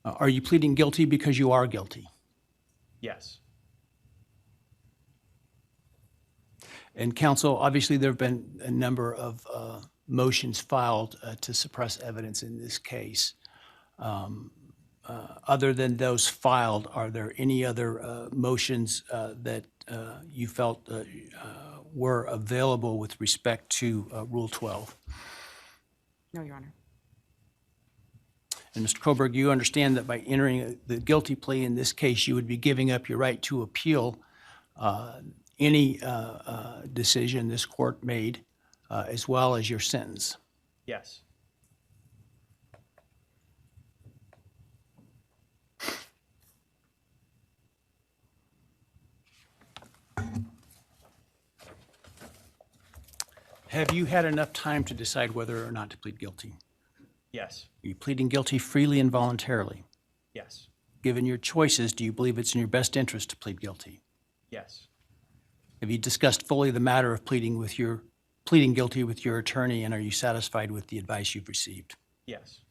Are you pleading guilty because you are guilty? Yes. And counsel, obviously there have been a number of motions filed to suppress evidence in this case. Other than those filed, are there any other motions that you felt were available with respect to Rule 12? No, Your Honor. And Mr. Kohberger, you understand that by entering the guilty plea in this case, you would be giving up your right to appeal any decision this court made, as well as your sentence. Yes. Have you had enough time to decide whether or not to plead guilty? Yes. Are you pleading guilty freely and voluntarily? Yes. Given your choices, do you believe it's in your best interest to plead guilty? Yes. Have you discussed fully the matter of pleading guilty with your attorney, and are you satisfied with the advice you've received? Yes.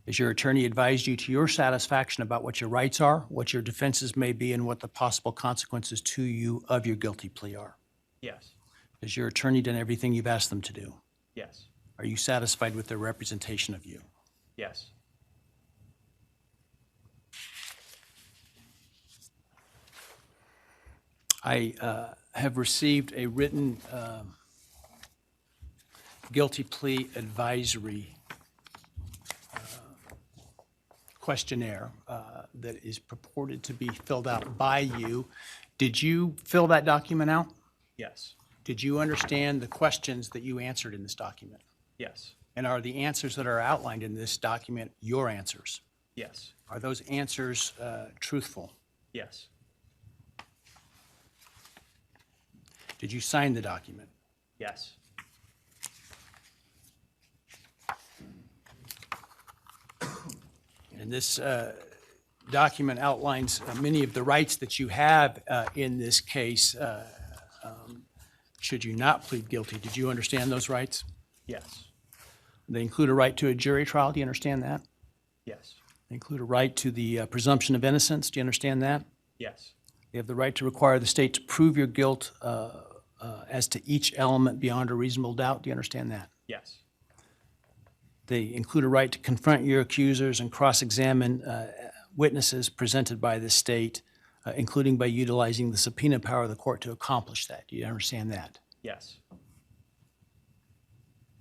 Has your attorney advised you to your satisfaction about what your rights are, what your defenses may be, and what the possible consequences to you of your guilty plea are? Yes. Has your attorney done everything you've asked them to do? Yes. Are you satisfied with their representation of you? Yes. I have received a written guilty plea advisory questionnaire that is purported to be filled out by you. Did you fill that document out? Yes. Did you understand the questions that you answered in this document? Yes. And are the answers that are outlined in this document your answers? Yes. Are those answers truthful? Yes. Did you sign the document? Yes. And this document outlines many of the rights that you have in this case. Should you not plead guilty, did you understand those rights? Yes. They include a right to a jury trial. Do you understand that? Yes. They include a right to the presumption of innocence. Do you understand that? Yes. You have the right to require the state to prove your guilt as to each element beyond a reasonable doubt. Do you understand that? Yes. They include a right to confront your accusers and cross-examine witnesses presented by the state, including by utilizing the subpoena power of the court to accomplish that. Do you understand that? Yes.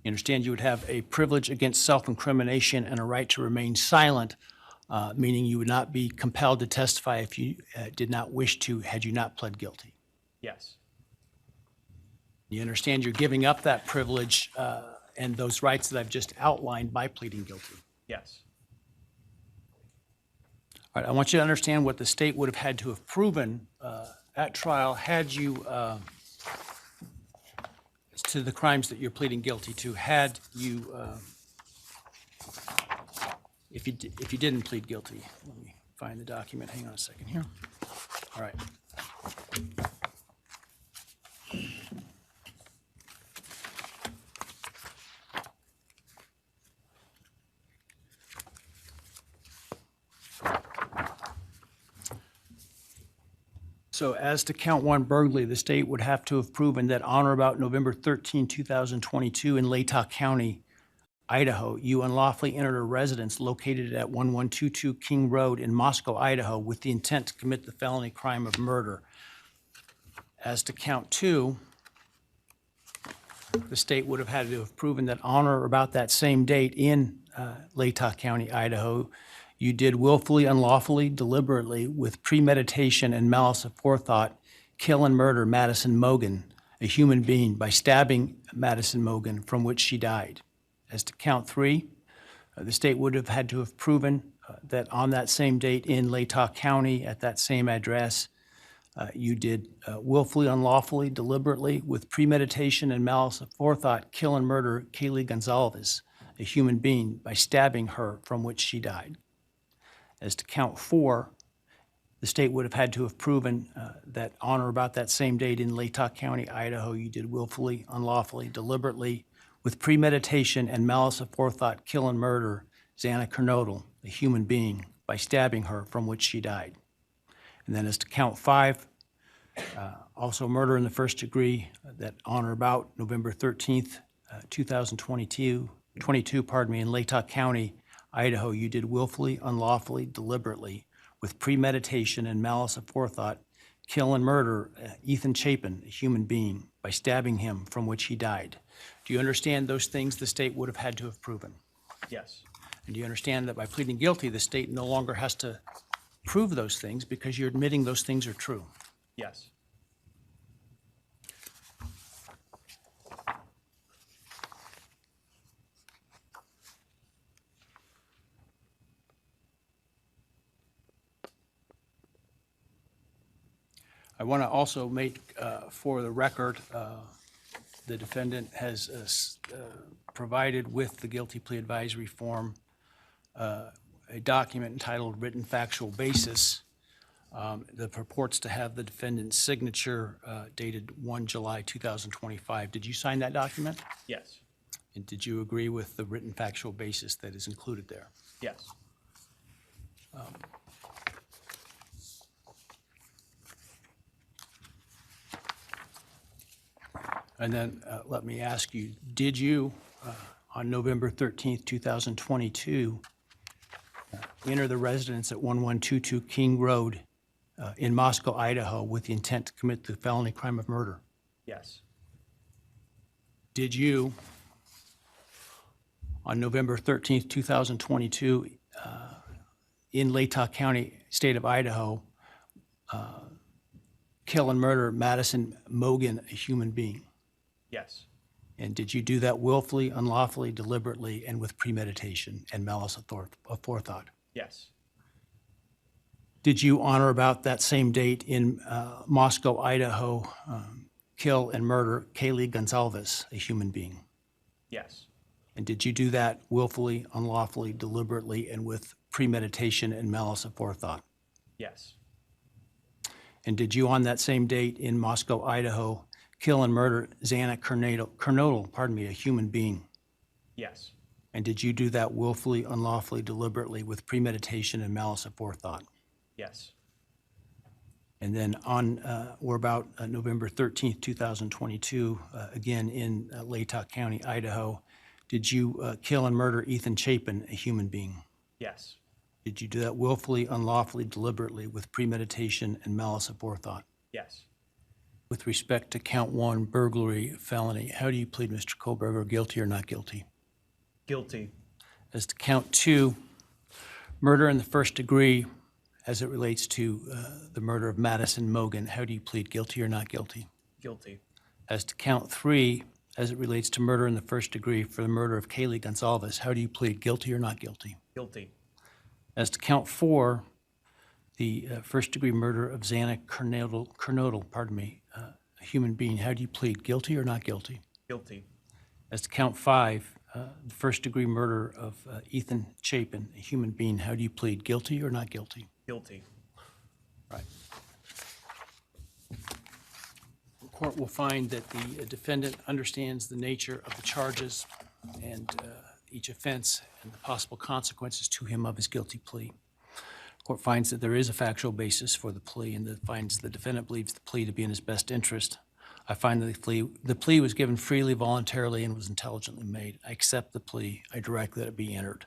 You understand you would have a privilege against self-incrimination and a right to remain silent, meaning you would not be compelled to testify if you did not wish to, had you not pled guilty. Yes. You understand you're giving up that privilege and those rights that I've just outlined by pleading guilty. Yes. All right, I want you to understand what the state would have had to have proven at trial had you, to the crimes that you're pleading guilty to, had you, if you didn't plead guilty. Let me find the document. Hang on a second here. All right. So as to count one burglary, the state would have to have proven that on or about November 13, 2022 in Latah County, Idaho, you unlawfully entered a residence located at 1122 King Road in Moscow, Idaho, with the intent to commit the felony crime of murder. As to count two, the state would have had to have proven that on or about that same date in Latah County, Idaho, you did willfully, unlawfully, deliberately, with premeditation and malice aforethought, kill and murder Madison Mogen, a human being, by stabbing Madison Mogen, from which she died. As to count three, the state would have had to have proven that on that same date in Latah County, at that same address, you did willfully, unlawfully, deliberately, with premeditation and malice aforethought, kill and murder Kaylee Goncalves, a human being, by stabbing her, from which she died. As to count four, the state would have had to have proven that on or about that same date in Latah County, Idaho, you did willfully, unlawfully, deliberately, with premeditation and malice aforethought, kill and murder Xana Kernodle, a human being, by stabbing her, from which she died. And then as to count 5, also murder in the first degree, that on or about November 13th, 2022, in Latah County, Idaho, you did willfully, unlawfully, deliberately, with premeditation and malice aforethought, kill and murder Ethan Chapin, a human being, by stabbing him, from which he died. Do you understand those things the state would have had to have proven? Yes. And do you understand that by pleading guilty, the state no longer has to prove those things because you're admitting those things are true? Yes. I want to also make, for the record, the defendant has provided with the guilty plea advisory form a document entitled Written Factual Basis that purports to have the defendant's signature dated 1 July 2025. Did you sign that document? Yes. And did you agree with the written factual basis that is included there? Yes. And then let me ask you, did you, on November 13th, 2022, enter the residence at 1122 King Road in Moscow, Idaho, with the intent to commit the felony crime of murder? Yes. Did you, on November 13th, 2022, in Latah County, state of Idaho, kill and murder Madison Mogen, a human being? Yes. And did you do that willfully, unlawfully, deliberately, and with premeditation and malice aforethought? Yes. Did you, on or about that same date in Moscow, Idaho, kill and murder Kaylee Goncalves, a human being? Yes. And did you do that willfully, unlawfully, deliberately, and with premeditation and malice aforethought? Yes. And did you, on that same date in Moscow, Idaho, kill and murder Xana Kernodle, a human being? Yes. And did you do that willfully, unlawfully, deliberately, with premeditation and malice aforethought? Yes. And then on or about November 13th, 2022, again in Latah County, Idaho, did you kill and murder Ethan Chapin, a human being? Yes. Did you do that willfully, unlawfully, deliberately, with premeditation and malice aforethought? Yes. With respect to count 1, burglary, felony, how do you plead, Mr. Kohberger, guilty or not guilty? Guilty. As to count 2, murder in the first degree, as it relates to the murder of Madison Mogen, how do you plead, guilty or not guilty? Guilty. As to count 3, as it relates to murder in the first degree for the murder of Kaylee Goncalves, how do you plead, guilty or not guilty? Guilty. As to count 4, the first degree murder of Xana Kernodle, a human being, how do you plead, guilty or not guilty? Guilty. As to count 5, the first degree murder of Ethan Chapin, a human being, how do you plead, guilty or not guilty? Guilty. Right. The court will find that the defendant understands the nature of the charges and each offense and the possible consequences to him of his guilty plea. The court finds that there is a factual basis for the plea and that finds the defendant believes the plea to be in his best interest. I find that the plea was given freely, voluntarily, and was intelligently made. I accept the plea. I direct that it be entered.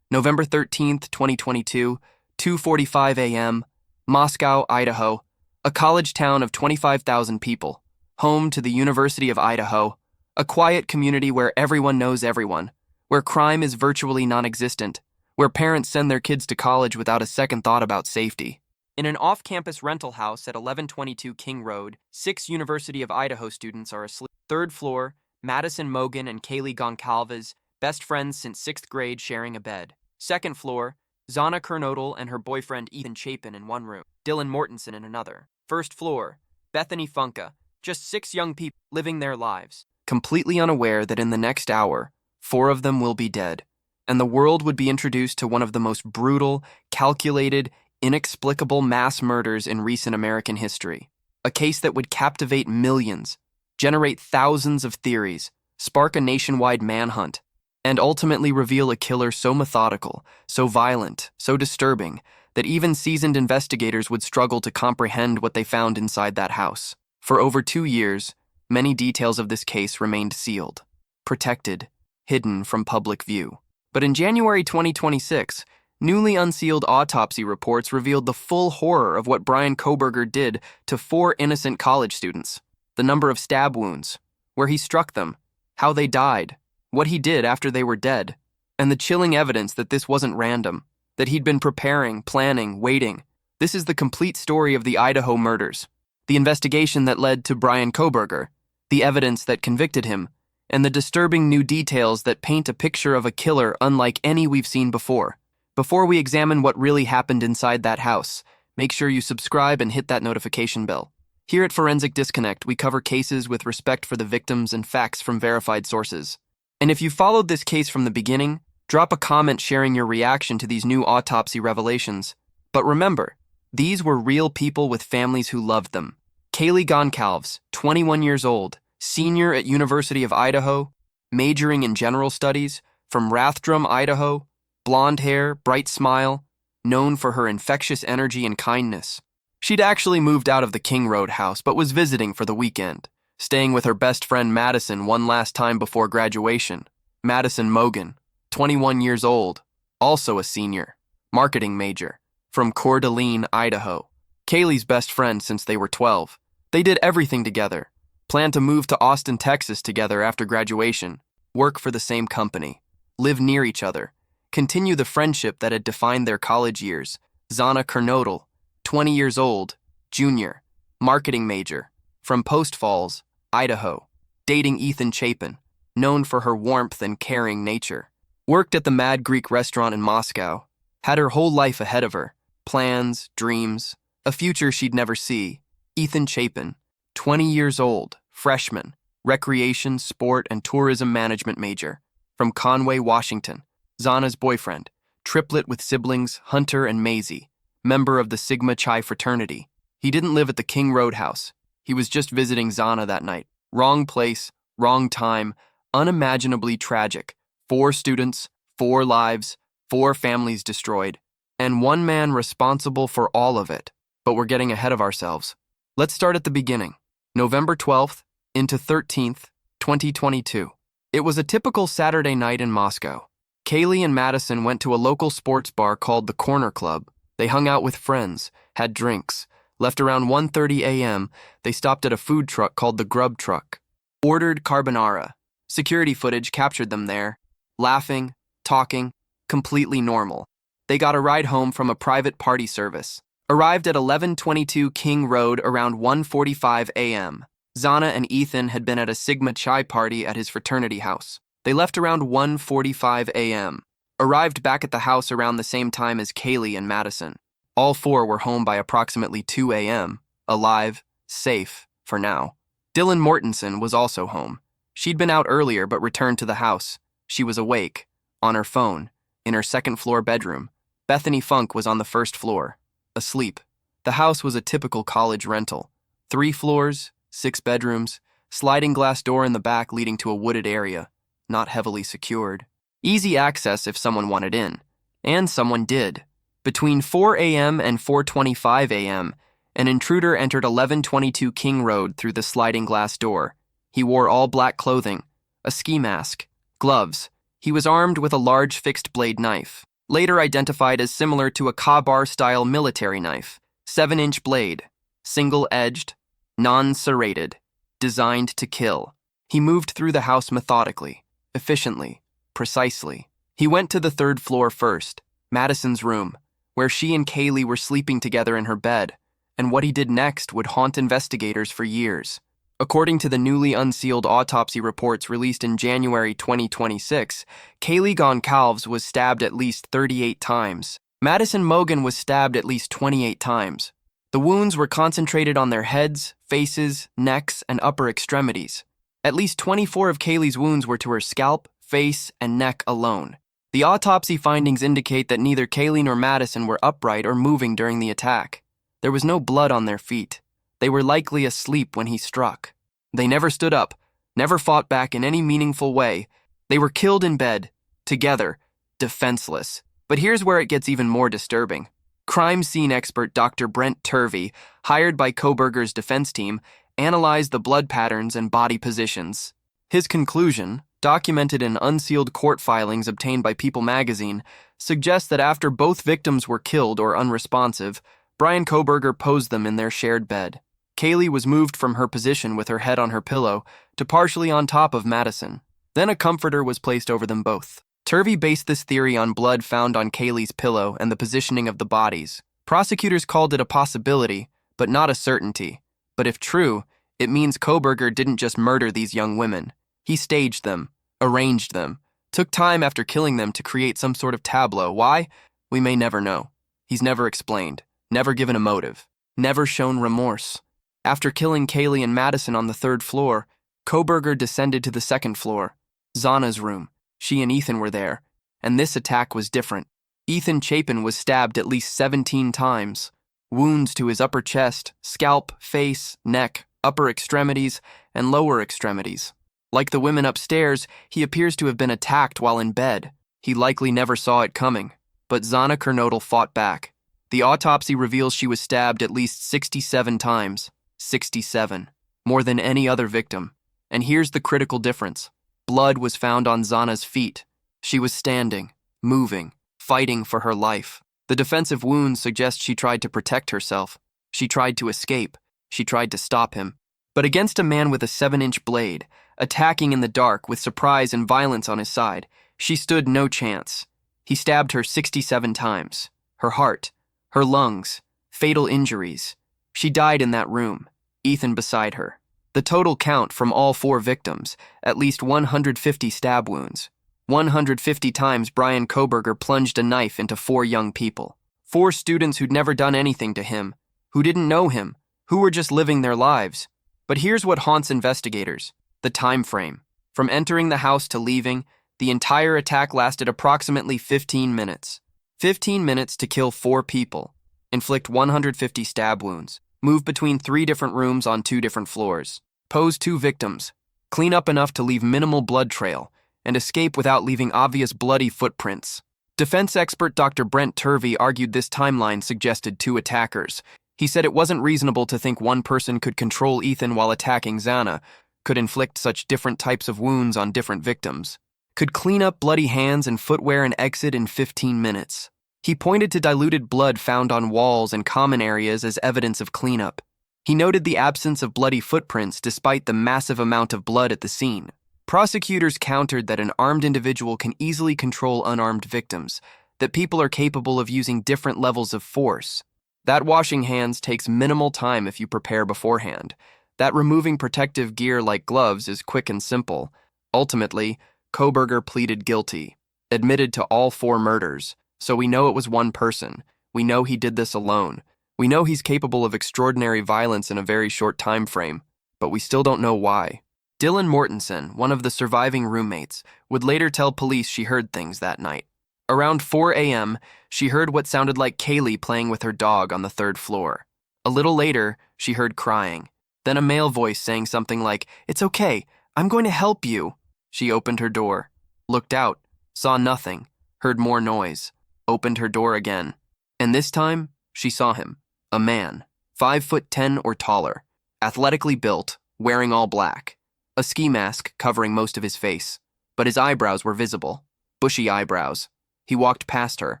November 13th, 2022, 2:45 a.m., Moscow, Idaho, a college town of 25,000 people, home to the University of Idaho, a quiet community where everyone knows everyone, where crime is virtually non-existent, where parents send their kids to college without a second thought about safety. In an off-campus rental house at 1122 King Road, 6 University of Idaho students are asleep. 3rd floor, Madison Mogen and Kaylee Goncalves, best friends since 6th grade, sharing a bed. 2nd floor, Xana Kernodle and her boyfriend Ethan Chapin in one room, Dylan Mortensen in another. 1st floor, Bethany Funka, just 6 young people living their lives, completely unaware that in the next hour, 4 of them will be dead, and the world would be introduced to one of the most brutal, calculated, inexplicable mass murders in recent American history. A case that would captivate millions, generate thousands of theories, spark a nationwide manhunt, and ultimately reveal a killer so methodical, so violent, so disturbing, that even seasoned investigators would struggle to comprehend what they found inside that house. For over 2 years, many details of this case remained sealed, protected, hidden from public view. But in January 2026, newly unsealed autopsy reports revealed the full horror of what Bryan Kohberger did to 4 innocent college students. The number of stab wounds, where he struck them, how they died, what he did after they were dead, and the chilling evidence that this wasn't random, that he'd been preparing, planning, waiting. This is the complete story of the Idaho murders, the investigation that led to Bryan Kohberger, the evidence that convicted him, and the disturbing new details that paint a picture of a killer unlike any we've seen before. Before we examine what really happened inside that house, make sure you subscribe and hit that notification bell. Here at Forensic Disconnect, we cover cases with respect for the victims and facts from verified sources. And if you followed this case from the beginning, drop a comment sharing your reaction to these new autopsy revelations. But remember, these were real people with families who loved them. Kaylee Goncalves, 21 years old, senior at University of Idaho, majoring in general studies, from Rathdrum, Idaho, blonde hair, bright smile, known for her infectious energy and kindness. She'd actually moved out of the King Road house but was visiting for the weekend, staying with her best friend Madison one last time before graduation. Madison Mogen, 21 years old, also a senior, marketing major, from Coeur d'Alene, Idaho. Kaylee's best friend since they were 12. They did everything together, planned to move to Austin, Texas together after graduation, work for the same company, live near each other, continue the friendship that had defined their college years. Xana Kernodle, 20 years old, junior, marketing major, from Post Falls, Idaho, dating Ethan Chapin, known for her warmth and caring nature. Worked at the Mad Greek restaurant in Moscow, had her whole life ahead of her, plans, dreams, a future she'd never see. Ethan Chapin, 20 years old, freshman, recreation, sport, and tourism management major, from Conway, Washington. Xana's boyfriend, triplet with siblings Hunter and Maisie, member of the Sigma Chi fraternity. He didn't live at the King Road house. He was just visiting Xana that night. Wrong place, wrong time, unimaginably tragic. 4 students, 4 lives, 4 families destroyed, and one man responsible for all of it. But we're getting ahead of ourselves. Let's start at the beginning. November 12th into 13th, 2022. It was a typical Saturday night in Moscow. Kaylee and Madison went to a local sports bar called the Corner Club. They hung out with friends, had drinks. Left around 1:30 a.m., they stopped at a food truck called the Grub Truck. Ordered carbonara. Security footage captured them there, laughing, talking, completely normal. They got a ride home from a private party service. Arrived at 1122 King Road around 1:45 a.m. Xana and Ethan had been at a Sigma Chi party at his fraternity house. They left around 1:45 a.m. Arrived back at the house around the same time as Kaylee and Madison. All 4 were home by approximately 2 a.m., alive, safe, for now. Dylan Mortensen was also home. She'd been out earlier but returned to the house. She was awake, on her phone, in her second-floor bedroom. Bethany Funk was on the first floor, asleep. The house was a typical college rental. 3 floors, 6 bedrooms, sliding glass door in the back leading to a wooded area, not heavily secured. Easy access if someone wanted in. And someone did. Between 4 a.m. and 4:25 a.m., an intruder entered 1122 King Road through the sliding glass door. He wore all black clothing, a ski mask, gloves. He was armed with a large fixed-blade knife, later identified as similar to a Ka-Bar-style military knife, 7-inch blade, single-edged, non-serrated, designed to kill. He moved through the house methodically, efficiently, precisely. He went to the 3rd floor first, Madison's room, where she and Kaylee were sleeping together in her bed, and what he did next would haunt investigators for years. According to the newly unsealed autopsy reports released in January 2026, Kaylee Goncalves was stabbed at least 38 times. Madison Mogen was stabbed at least 28 times. The wounds were concentrated on their heads, faces, necks, and upper extremities. At least 24 of Kaylee's wounds were to her scalp, face, and neck alone. The autopsy findings indicate that neither Kaylee nor Madison were upright or moving during the attack. There was no blood on their feet. They were likely asleep when he struck. They never stood up, never fought back in any meaningful way. They were killed in bed, together, defenseless. But here's where it gets even more disturbing. Crime scene expert Dr. Brent Turvey, hired by Kohberger's defense team, analyzed the blood patterns and body positions. His conclusion, documented in unsealed court filings obtained by People magazine, suggests that after both victims were killed or unresponsive, Bryan Kohberger posed them in their shared bed. Kaylee was moved from her position with her head on her pillow to partially on top of Madison. Then a comforter was placed over them both. Turvey based this theory on blood found on Kaylee's pillow and the positioning of the bodies. Prosecutors called it a possibility, but not a certainty. But if true, it means Kohberger didn't just murder these young women. He staged them, arranged them, took time after killing them to create some sort of tableau. Why? We may never know. He's never explained, never given a motive, never shown remorse. After killing Kaylee and Madison on the 3rd floor, Kohberger descended to the 2nd floor, Xana's room. She and Ethan were there, and this attack was different. Ethan Chapin was stabbed at least 17 times. Wounds to his upper chest, scalp, face, neck, upper extremities, and lower extremities. Like the women upstairs, he appears to have been attacked while in bed. He likely never saw it coming, but Xana Kernodle fought back. The autopsy reveals she was stabbed at least 67 times. 67. More than any other victim. And here's the critical difference. Blood was found on Xana's feet. She was standing, moving, fighting for her life. The defensive wounds suggest she tried to protect herself. She tried to escape. She tried to stop him. But against a man with a 7-inch blade, attacking in the dark with surprise and violence on his side, she stood no chance. He stabbed her 67 times. Her heart, her lungs, fatal injuries. She died in that room, Ethan beside her. The total count from all 4 victims, at least 150 stab wounds. 150 times Bryan Kohberger plunged a knife into 4 young people. 4 students who'd never done anything to him, who didn't know him, who were just living their lives. But here's what haunts investigators: the time frame. From entering the house to leaving, the entire attack lasted approximately 15 minutes. 15 minutes to kill 4 people, inflict 150 stab wounds, move between 3 different rooms on 2 different floors, pose 2 victims, clean up enough to leave minimal blood trail, and escape without leaving obvious bloody footprints. Defense expert Dr. Brent Turvey argued this timeline suggested 2 attackers. He said it wasn't reasonable to think one person could control Ethan while attacking Xana, could inflict such different types of wounds on different victims, could clean up bloody hands and footwear and exit in 15 minutes. He pointed to diluted blood found on walls and common areas as evidence of cleanup. He noted the absence of bloody footprints despite the massive amount of blood at the scene. Prosecutors countered that an armed individual can easily control unarmed victims, that people are capable of using different levels of force. That washing hands takes minimal time if you prepare beforehand. That removing protective gear like gloves is quick and simple. Ultimately, Kohberger pleaded guilty, admitted to all 4 murders, so we know it was one person. We know he did this alone. We know he's capable of extraordinary violence in a very short time frame, but we still don't know why. Dylan Mortensen, one of the surviving roommates, would later tell police she heard things that night. Around 4 a.m., she heard what sounded like Kaylee playing with her dog on the 3rd floor. A little later, she heard crying. Then a male voice saying something like, "It's okay, I'm going to help you." She opened her door, looked out, saw nothing, heard more noise, opened her door again. And this time, she saw him. A man, 5'10" or taller, athletically built, wearing all black. A ski mask covering most of his face, but his eyebrows were visible, bushy eyebrows. He walked past her,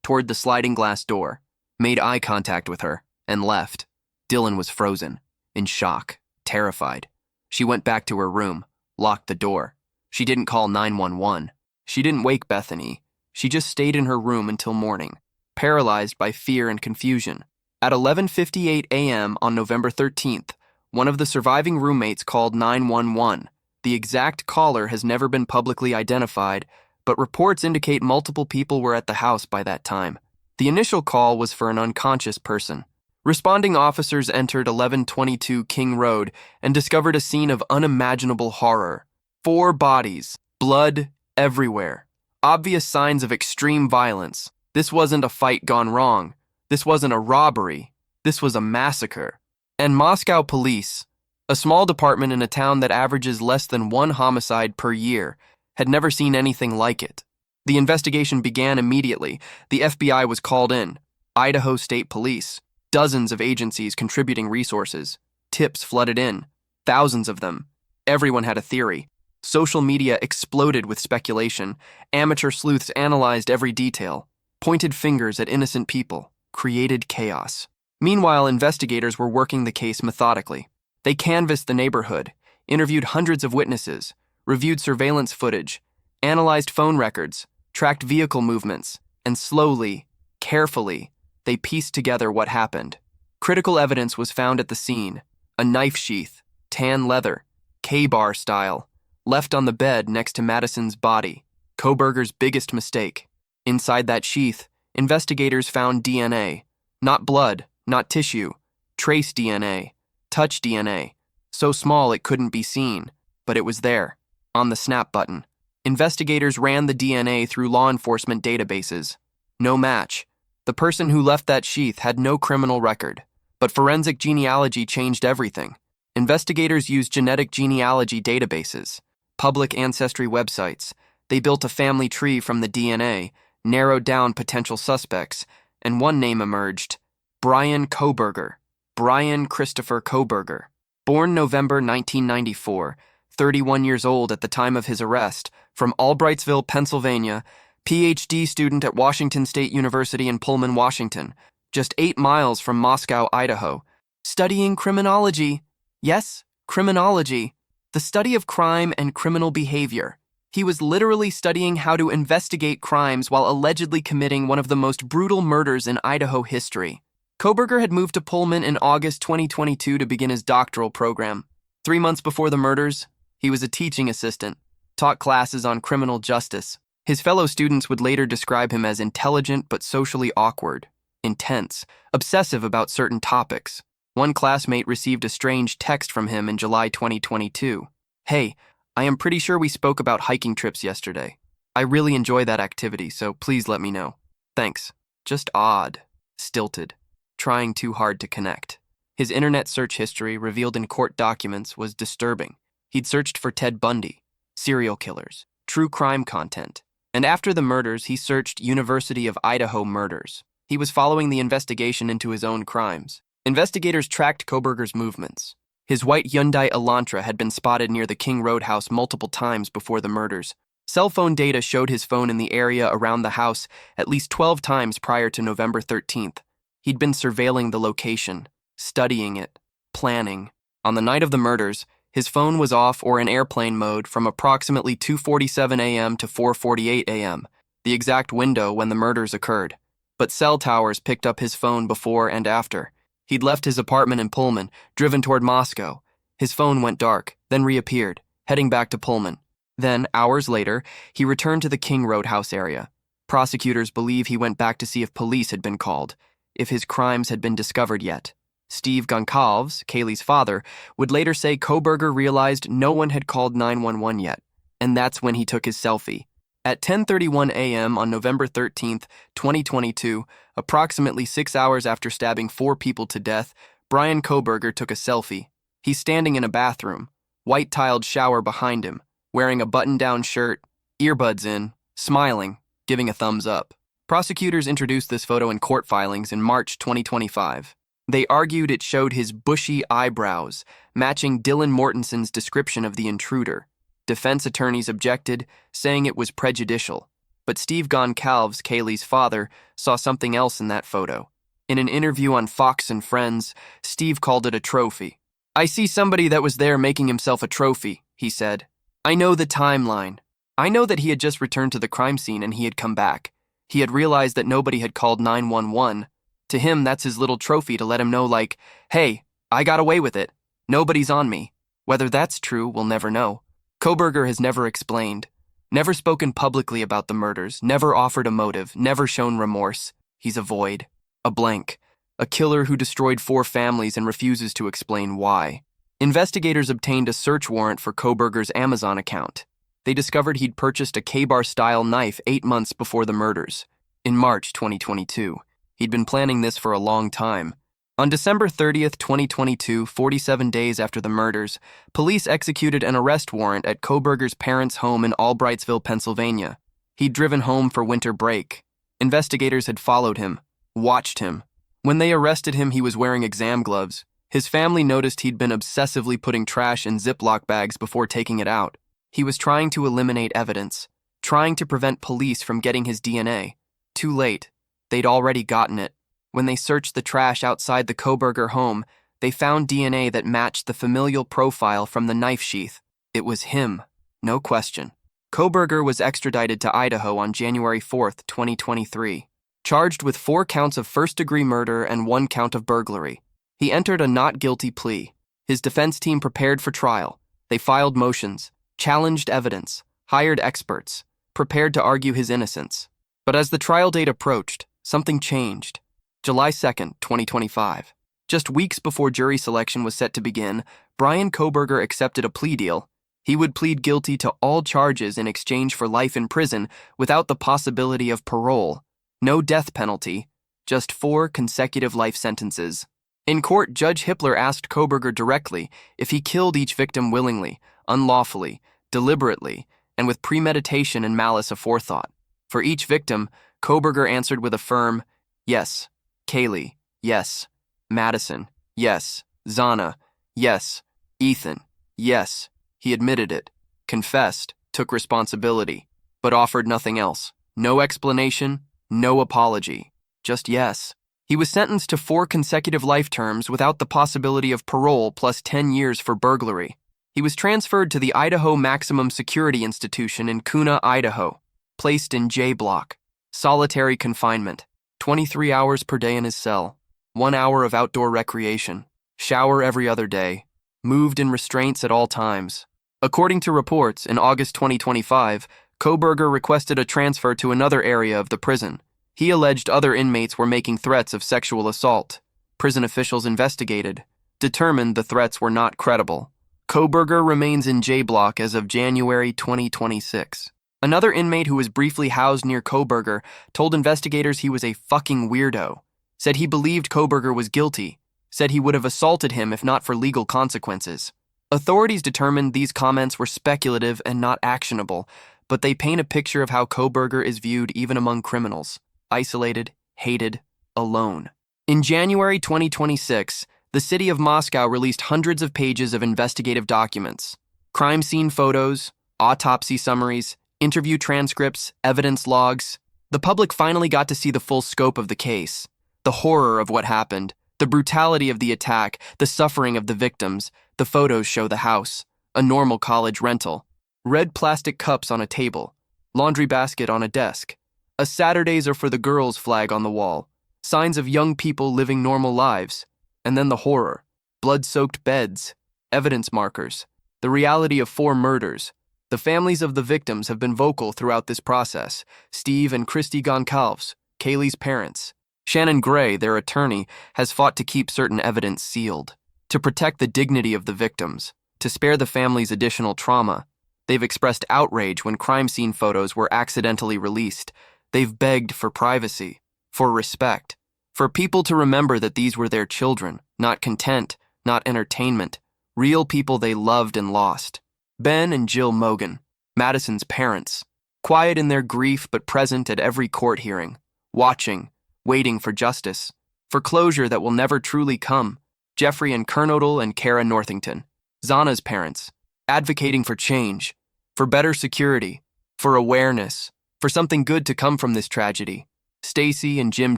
toward the sliding glass door, made eye contact with her, and left. Dylan was frozen, in shock, terrified. She went back to her room, locked the door. She didn't call 911. She didn't wake Bethany. She just stayed in her room until morning, paralyzed by fear and confusion. At 11:58 a.m. on November 13th, one of the surviving roommates called 911. The exact caller has never been publicly identified, but reports indicate multiple people were at the house by that time. The initial call was for an unconscious person. Responding officers entered 1122 King Road and discovered a scene of unimaginable horror. 4 bodies, blood everywhere. Obvious signs of extreme violence. This wasn't a fight gone wrong. This wasn't a robbery. This was a massacre. And Moscow police, a small department in a town that averages less than 1 homicide per year, had never seen anything like it. The investigation began immediately. The FBI was called in. Idaho State Police. Dozens of agencies contributing resources. Tips flooded in. Thousands of them. Everyone had a theory. Social media exploded with speculation. Amateur sleuths analyzed every detail. Pointed fingers at innocent people. Created chaos. Meanwhile, investigators were working the case methodically. They canvassed the neighborhood, interviewed hundreds of witnesses, reviewed surveillance footage, analyzed phone records, tracked vehicle movements, and slowly, carefully, they pieced together what happened. Critical evidence was found at the scene: a knife sheath, tan leather, K-bar style, left on the bed next to Madison's body. Kohberger's biggest mistake. Inside that sheath, investigators found DNA. Not blood, not tissue. Trace DNA. Touch DNA. So small it couldn't be seen, but it was there, on the snap button. Investigators ran the DNA through law enforcement databases. No match. The person who left that sheath had no criminal record. But forensic genealogy changed everything. Investigators used genetic genealogy databases, public ancestry websites. They built a family tree from the DNA, narrowed down potential suspects, and one name emerged: Bryan Kohberger. Bryan Christopher Kohberger. Born November 1994, 31 years old at the time of his arrest, from Albrightsville, Pennsylvania, PhD student at Washington State University in Pullman, Washington, just 8 miles from Moscow, Idaho, studying criminology. Yes, criminology, the study of crime and criminal behavior. He was literally studying how to investigate crimes while allegedly committing one of the most brutal murders in Idaho history. Kohberger had moved to Pullman in August 2022 to begin his doctoral program. 3 months before the murders, he was a teaching assistant, taught classes on criminal justice. His fellow students would later describe him as intelligent but socially awkward, intense, obsessive about certain topics. One classmate received a strange text from him in July 2022. "Hey, I am pretty sure we spoke about hiking trips yesterday. I really enjoy that activity, so please let me know. Thanks." Just odd. Stilted. Trying too hard to connect. His internet search history, revealed in court documents, was disturbing. He'd searched for Ted Bundy, serial killers, true crime content. And after the murders, he searched University of Idaho Murders. He was following the investigation into his own crimes. Investigators tracked Kohberger's movements. His white Hyundai Elantra had been spotted near the King Road house multiple times before the murders. Cell phone data showed his phone in the area around the house at least 12 times prior to November 13th. He'd been surveilling the location, studying it, planning. On the night of the murders, his phone was off or in airplane mode from approximately 2:47 a.m. to 4:48 a.m., the exact window when the murders occurred. But cell towers picked up his phone before and after. He'd left his apartment in Pullman, driven toward Moscow. His phone went dark, then reappeared, heading back to Pullman. Then, hours later, he returned to the King Road house area. Prosecutors believe he went back to see if police had been called, if his crimes had been discovered yet. Steve Goncalves, Kaylee's father, would later say Kohberger realized no one had called 911 yet, and that's when he took his selfie. At 10:31 a.m. on November 13th, 2022, approximately 6 hours after stabbing 4 people to death, Bryan Kohberger took a selfie. He's standing in a bathroom, white-tiled shower behind him, wearing a button-down shirt, earbuds in, smiling, giving a thumbs up. Prosecutors introduced this photo in court filings in March 2025. They argued it showed his bushy eyebrows, matching Dylan Mortenson's description of the intruder. Defense attorneys objected, saying it was prejudicial. But Steve Goncalves, Kaylee's father, saw something else in that photo. In an interview on Fox and Friends, Steve called it a trophy. "I see somebody that was there making himself a trophy," he said. "I know the timeline. I know that he had just returned to the crime scene and he had come back. He had realized that nobody had called 911. To him, that's his little trophy to let him know, like, hey, I got away with it. Nobody's on me. Whether that's true, we'll never know." Kohberger has never explained, never spoken publicly about the murders, never offered a motive, never shown remorse. He's a void, a blank, a killer who destroyed 4 families and refuses to explain why. Investigators obtained a search warrant for Kohberger's Amazon account. They discovered he'd purchased a K-bar-style knife 8 months before the murders, in March 2022. He'd been planning this for a long time. On December 30th, 2022, 47 days after the murders, police executed an arrest warrant at Kohberger's parents' home in Albrightsville, Pennsylvania. He'd driven home for winter break. Investigators had followed him, watched him. When they arrested him, he was wearing exam gloves. His family noticed he'd been obsessively putting trash in Ziploc bags before taking it out. He was trying to eliminate evidence, trying to prevent police from getting his DNA. Too late. They'd already gotten it. When they searched the trash outside the Kohberger home, they found DNA that matched the familial profile from the knife sheath. It was him, no question. Kohberger was extradited to Idaho on January 4, 2023, charged with 4 counts of first-degree murder and 1 count of burglary. He entered a not guilty plea. His defense team prepared for trial. They filed motions, challenged evidence, hired experts, prepared to argue his innocence. But as the trial date approached, something changed. July 2, 2025. Just weeks before jury selection was set to begin, Bryan Kohberger accepted a plea deal. He would plead guilty to all charges in exchange for life in prison without the possibility of parole. No death penalty, just 4 consecutive life sentences. In court, Judge Hippler asked Kohberger directly if he killed each victim willingly, unlawfully, deliberately, and with premeditation and malice aforethought. For each victim, Kohberger answered with a firm, yes. Kaylee, yes. Madison, yes. Xana, yes. Ethan, yes. He admitted it, confessed, took responsibility, but offered nothing else. No explanation, no apology, just yes. He was sentenced to 4 consecutive life terms without the possibility of parole plus 10 years for burglary. He was transferred to the Idaho Maximum Security Institution in Kuna, Idaho, placed in J Block, solitary confinement, 23 hours per day in his cell, 1 hour of outdoor recreation, shower every other day, moved in restraints at all times. According to reports, in August 2025, Kohberger requested a transfer to another area of the prison. He alleged other inmates were making threats of sexual assault. Prison officials investigated, determined the threats were not credible. Kohberger remains in J Block as of January 2026. Another inmate who was briefly housed near Kohberger told investigators he was a fucking weirdo, said he believed Kohberger was guilty, said he would have assaulted him if not for legal consequences. Authorities determined these comments were speculative and not actionable, but they paint a picture of how Kohberger is viewed even among criminals. Isolated, hated, alone. In January 2026, the city of Moscow released hundreds of pages of investigative documents, crime scene photos, autopsy summaries, interview transcripts, evidence logs. The public finally got to see the full scope of the case, the horror of what happened, the brutality of the attack, the suffering of the victims. The photos show the house, a normal college rental, red plastic cups on a table, laundry basket on a desk, a Saturdays are for the girls flag on the wall, signs of young people living normal lives, and then the horror, blood-soaked beds, evidence markers, the reality of 4 murders. The families of the victims have been vocal throughout this process. Steve and Kaylee Goncalves, Kaylee's parents. Shannon Gray, their attorney, has fought to keep certain evidence sealed, to protect the dignity of the victims, to spare the families additional trauma. They've expressed outrage when crime scene photos were accidentally released. They've begged for privacy, for respect, for people to remember that these were their children, not content, not entertainment, real people they loved and lost. Ben and Jill Mogen, Madison's parents, quiet in their grief but present at every court hearing, watching, waiting for justice, for closure that will never truly come. Jeffrey and Kernodle and Kara Northington, Xana's parents, advocating for change, for better security, for awareness, for something good to come from this tragedy. Stacy and Jim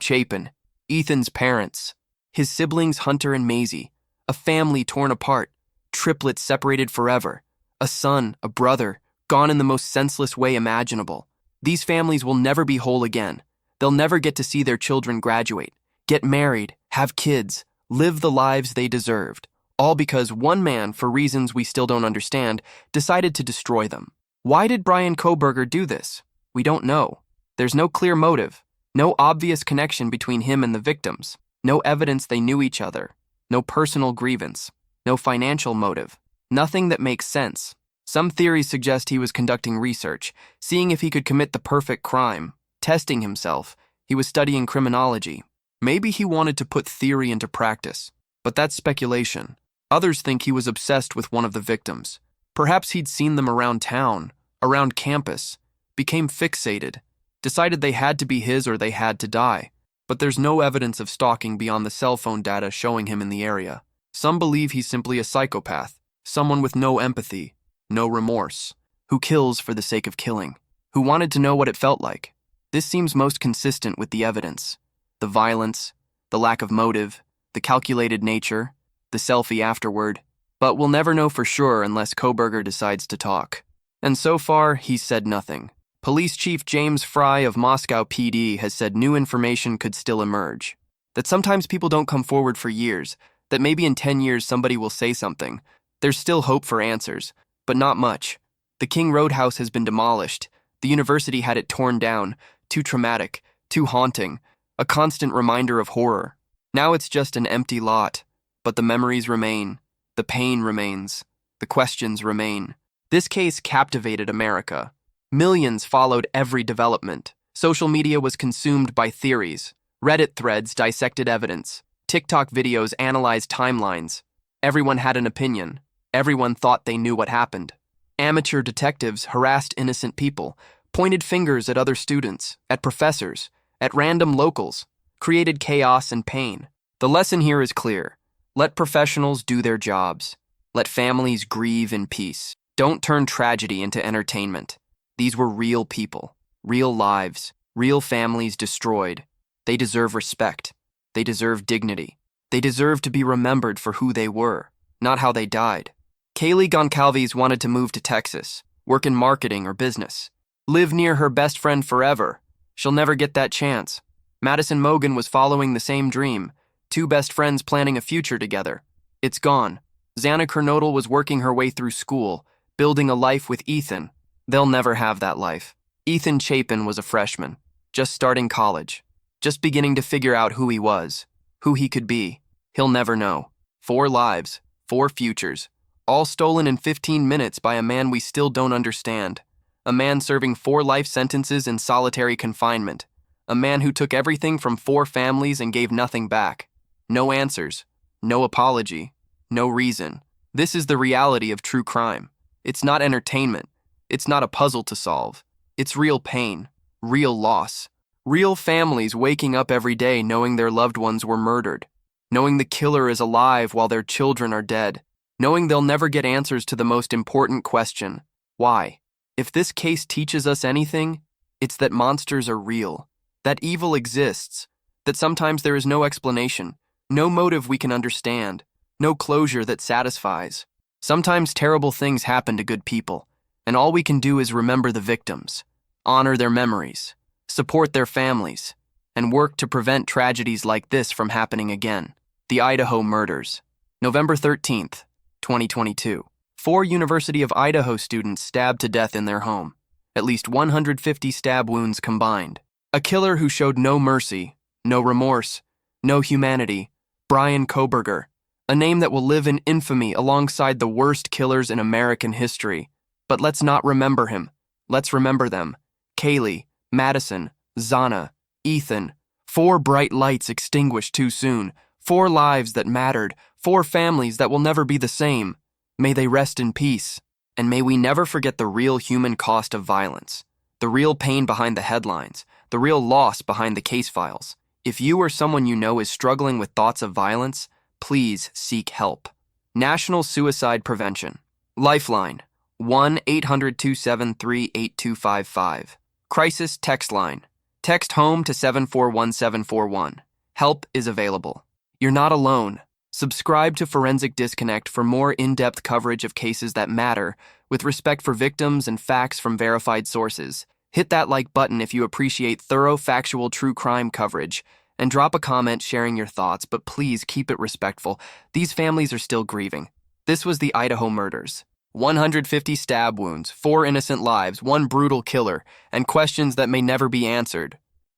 Chapin, Ethan's parents, his siblings Hunter and Maisie, a family torn apart, triplets separated forever, a son, a brother, gone in the most senseless way imaginable. These families will never be whole again. They'll never get to see their children graduate, get married, have kids, live the lives they deserved, all because one man, for reasons we still don't understand, decided to destroy them. Why did Bryan Kohberger do this? We don't know. There's no clear motive, no obvious connection between him and the victims, no evidence they knew each other, no personal grievance, no financial motive, nothing that makes sense. Some theories suggest he was conducting research, seeing if he could commit the perfect crime, testing himself. He was studying criminology. Maybe he wanted to put theory into practice, but that's speculation. Others think he was obsessed with one of the victims. Perhaps he'd seen them around town, around campus, became fixated, decided they had to be his or they had to die. But there's no evidence of stalking beyond the cell phone data showing him in the area. Some believe he's simply a psychopath, someone with no empathy, no remorse, who kills for the sake of killing, who wanted to know what it felt like. This seems most consistent with the evidence. The violence, the lack of motive, the calculated nature, the selfie afterward. But we'll never know for sure unless Kohberger decides to talk. And so far, he's said nothing. Police Chief James Fry of Moscow PD has said new information could still emerge. That sometimes people don't come forward for years, that maybe in 10 years somebody will say something. There's still hope for answers, but not much. The King Roadhouse has been demolished. The university had it torn down. Too traumatic, too haunting, a constant reminder of horror. Now it's just an empty lot, but the memories remain, the pain remains, the questions remain. This case captivated America. Millions followed every development. Social media was consumed by theories. Reddit threads dissected evidence. TikTok videos analyzed timelines. Everyone had an opinion. Everyone thought they knew what happened. Amateur detectives harassed innocent people, pointed fingers at other students, at professors, at random locals, created chaos and pain. The lesson here is clear. Let professionals do their jobs. Let families grieve in peace. Don't turn tragedy into entertainment. These were real people, real lives, real families destroyed. They deserve respect. They deserve dignity. They deserve to be remembered for who they were, not how they died. Kaylee Goncalves wanted to move to Texas, work in marketing or business, live near her best friend forever. She'll never get that chance. Madison Mogen was following the same dream, two best friends planning a future together. It's gone. Xana Kernodle was working her way through school, building a life with Ethan. They'll never have that life. Ethan Chapin was a freshman, just starting college, just beginning to figure out who he was, who he could be. He'll never know. 4 lives, 4 futures, all stolen in 15 minutes by a man we still don't understand. A man serving 4 life sentences in solitary confinement. A man who took everything from 4 families and gave nothing back. No answers, no apology, no reason. This is the reality of true crime. It's not entertainment. It's not a puzzle to solve. It's real pain, real loss, real families waking up every day knowing their loved ones were murdered, knowing the killer is alive while their children are dead, knowing they'll never get answers to the most important question, why? If this case teaches us anything, it's that monsters are real, that evil exists, that sometimes there is no explanation, no motive we can understand, no closure that satisfies. Sometimes terrible things happen to good people, and all we can do is remember the victims, honor their memories, support their families, and work to prevent tragedies like this from happening again. The Idaho Murders. November 13th, 2022. 4 University of Idaho students stabbed to death in their home. At least 150 stab wounds combined. A killer who showed no mercy, no remorse, no humanity. Bryan Kohberger. A name that will live in infamy alongside the worst killers in American history. But let's not remember him. Let's remember them. Kaylee, Madison, Xana, Ethan. 4 bright lights extinguished too soon. 4 lives that mattered. 4 families that will never be the same. May they rest in peace. And may we never forget the real human cost of violence. The real pain behind the headlines. The real loss behind the case files. If you or someone you know is struggling with thoughts of violence, please seek help. National Suicide Prevention. Lifeline. 1-800-273-8255. Crisis Text Line. Text HOME to 741741. Help is available. You're not alone. Subscribe to Forensic Disconnect for more in-depth coverage of cases that matter, with respect for victims and facts from verified sources. Hit that like button if you appreciate thorough, factual true crime coverage, and drop a comment sharing your thoughts, but please keep it respectful. These families are still grieving. This was the Idaho Murders. 150 stab wounds, 4 innocent lives, 1 brutal killer, and questions that may never be answered.